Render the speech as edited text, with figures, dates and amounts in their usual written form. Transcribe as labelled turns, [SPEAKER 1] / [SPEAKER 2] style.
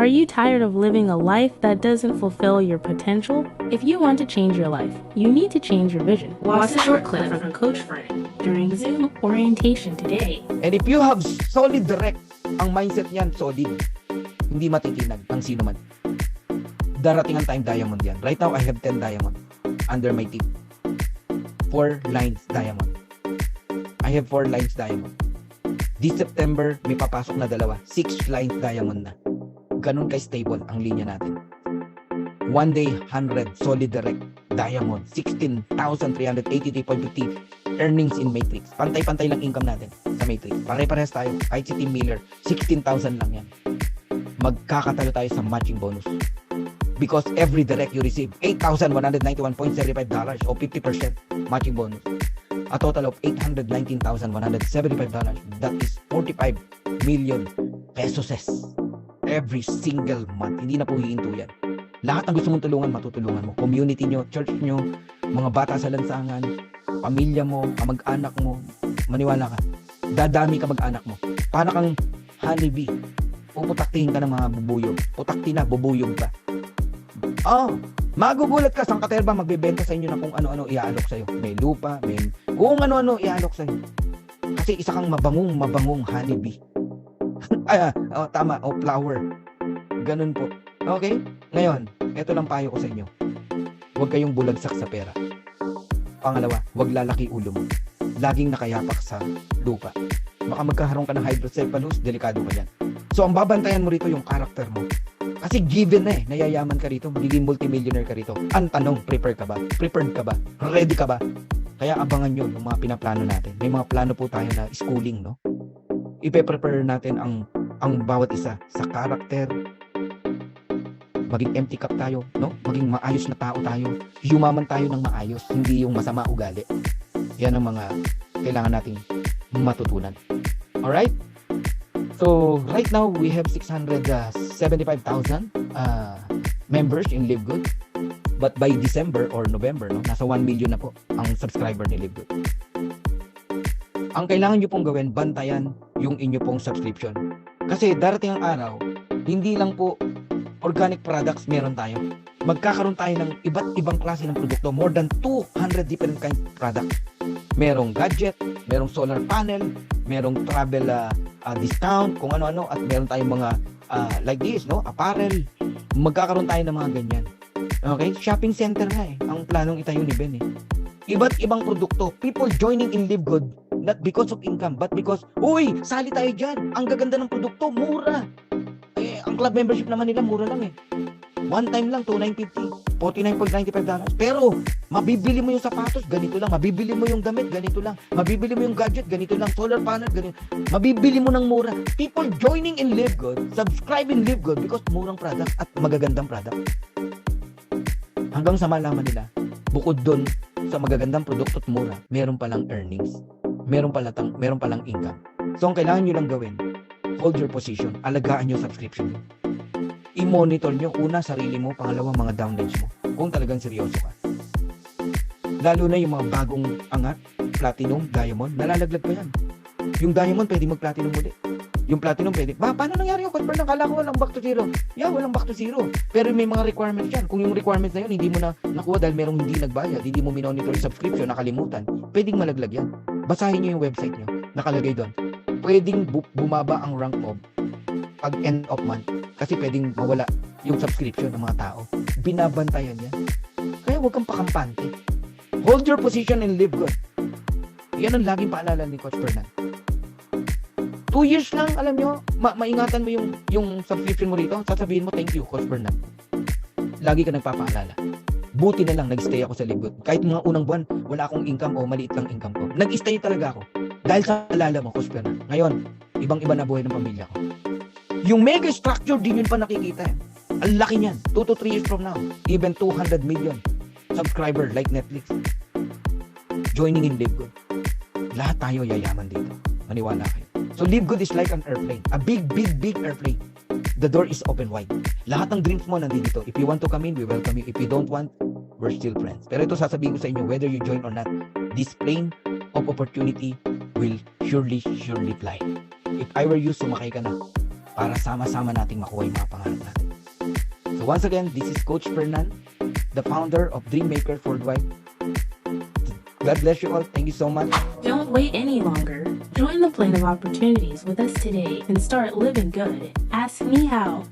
[SPEAKER 1] Are you tired of living a life that doesn't fulfill your potential? If you want to change your life, you need to change your vision. Watch a short clip from Coach Fern during Zoom orientation today.
[SPEAKER 2] And if you have solid direct, ang mindset niyan solid, hindi matitinag ng sino man. Darating ang time diamond yan. Right now, I have 10 diamond under my team. 4 lines diamond. I have 4 lines diamond. This September, may papasok na 2. 6 lines diamond na. Ganun ka-stable ang linya natin. One day, 100 solid direct diamond. 16,383.50 earnings in Matrix. Pantay-pantay lang income natin sa Matrix. Pare-parehas tayo. Kahit si Team Miller, 16,000 lang yan. Magkakatalo tayo sa matching bonus. Because every direct you receive, $8,191.75 o 50% matching bonus. A total of $819,175. That is 45 million pesos every single month. Hindi na po hihinto yan. Lahat ng gusto mong tulungan, matutulungan mo. Community nyo, church nyo, mga bata sa lansangan, pamilya mo, kamag-anak mo, maniwala ka. Dadami kamag-anak mo. Para kang honeybee. Puputaktihin ka ng mga bubuyog. Putakti na, bubuyog ka. Magugulat ka, Sang Katerba magbebenta sa inyo na kung ano-ano iaalok sa'yo. May lupa, may kung ano-ano iaalok sa'yo. Kasi isa kang mabangong honeybee. Tama, flower. Ganun po. Okay? Ngayon, eto lang payo ko sa inyo. Huwag kayong bulagsak sa pera. Pangalawa, huwag lalaki ulo mo. Laging nakayapak sa lupa. Baka magkaroon ka ng hydrocephalus, delikado ka yan. So, ang babantayan mo rito yung character mo. Kasi given na nayayaman ka rito, magiging multimillionaire ka rito. Ang tanong, prepare ka ba? Prepared ka ba? Ready ka ba? Kaya abangan nyo yung mga pinaplano natin. May mga plano po tayo na schooling, no? Ipe-prepare natin ang bawat isa sa character. Maging empty cup tayo, no? Maging maayos na tao tayo. Yumaman tayo ng maayos, hindi yung masama ugali. Yan ang mga kailangan nating matutunan. Alright? So, right now, we have 675,000 members in Live Good. But by December or November, no, nasa 1 million na po ang subscriber ni Live Good. Ang kailangan nyo pong gawin, bantayan yung inyo pong subscription. Kasi darating ang araw, hindi lang po organic products meron tayo. Magkakaroon tayo ng iba't ibang klase ng produkto. More than 200 different kinds of products. Merong gadget, merong solar panel, merong travel discount, kung ano-ano, at meron tayong mga like this, no? Apparel. Magkakaroon tayo ng mga ganyan. Okay? Shopping center na ang planong itayo ni Ben Iba't ibang produkto. People joining in Live Good, not because of income, but because, uy, sali tayo dyan. Ang gaganda ng produkto, mura. Ang club membership naman nila, mura lang One time lang, $2,950, $49.95. Pero, mabibili mo yung sapatos, ganito lang. Mabibili mo yung damit, ganito lang. Mabibili mo yung gadget, ganito lang. Solar panel, ganito. Mabibili mo ng mura. People joining in Live Good, subscribe in Live Good because murang product at magagandang product. Hanggang sa malaman nila, bukod doon sa magagandang produkto at mura, meron palang earnings. Meron palang income. So, ang kailangan nyo lang gawin, hold your position, alagaan nyo subscription. I-monitor nyo, una, sarili mo, pangalawa, mga downloads mo. Kung talagang seryoso ka. Lalo na yung mga bagong angat, platinum, diamond, nalalaglag pa yan. Yung diamond, pwede mag-platinum ulit. Yung platinum, pwede. Paano nangyari yung convert? Kala ko walang back to zero. Walang back to zero. Pero may mga requirements yan. Kung yung requirements na yun, hindi mo na nakuha dahil merong hindi nagbayad, hindi mo minonitor yung subscription, nakalimutan, pwedeng malaglag yan. Basahin nyo yung website nyo. Nakalagay doon. Pwedeng bumaba ang rank of pag end of month. Kasi pwedeng mawala yung subscription ng mga tao. Binabantayan yan. Kaya huwag kang pakampante. Hold your position and live good. Yan ang laging paalala ni Coach Fernan. 2 years lang, alam nyo, maingatan mo yung subscription mo rito. Sasabihin mo, thank you, Coach Fernan. Lagi ka nagpapaalala. Buti na lang, nag-stay ako sa Live Good. Kahit mga unang buwan, wala akong income o maliit lang income ko. Nag-stay talaga ako. Dahil sa alala mo, Coach Fernan. Ngayon, ibang-iba na buhay ng pamilya ko. Yung mega structure, din yun pa nakikita. Ang laki niyan. 2 to 3 years from now. Even 200 million subscriber like Netflix. Joining in Live Good. Lahat tayo yayaman dito. Maniwala kayo. So Live Good is like an airplane. A big airplane. The door is open wide. Lahat ng dreams mo nandito. If you want to come in, we welcome you. If you don't want, we're still friends. Pero ito sasabihin ko sa inyo, whether you join or not, this plane of opportunity will surely fly. If I were you, sumakay ka na. para sama-sama nating makuha yung mga pangarap natin. So once again, this is Coach Fernan, the founder of Dreammaker Worldwide. God bless you all. Thank you so much.
[SPEAKER 1] Don't wait any longer. Join the plane of opportunities with us today and start living good. Ask me how.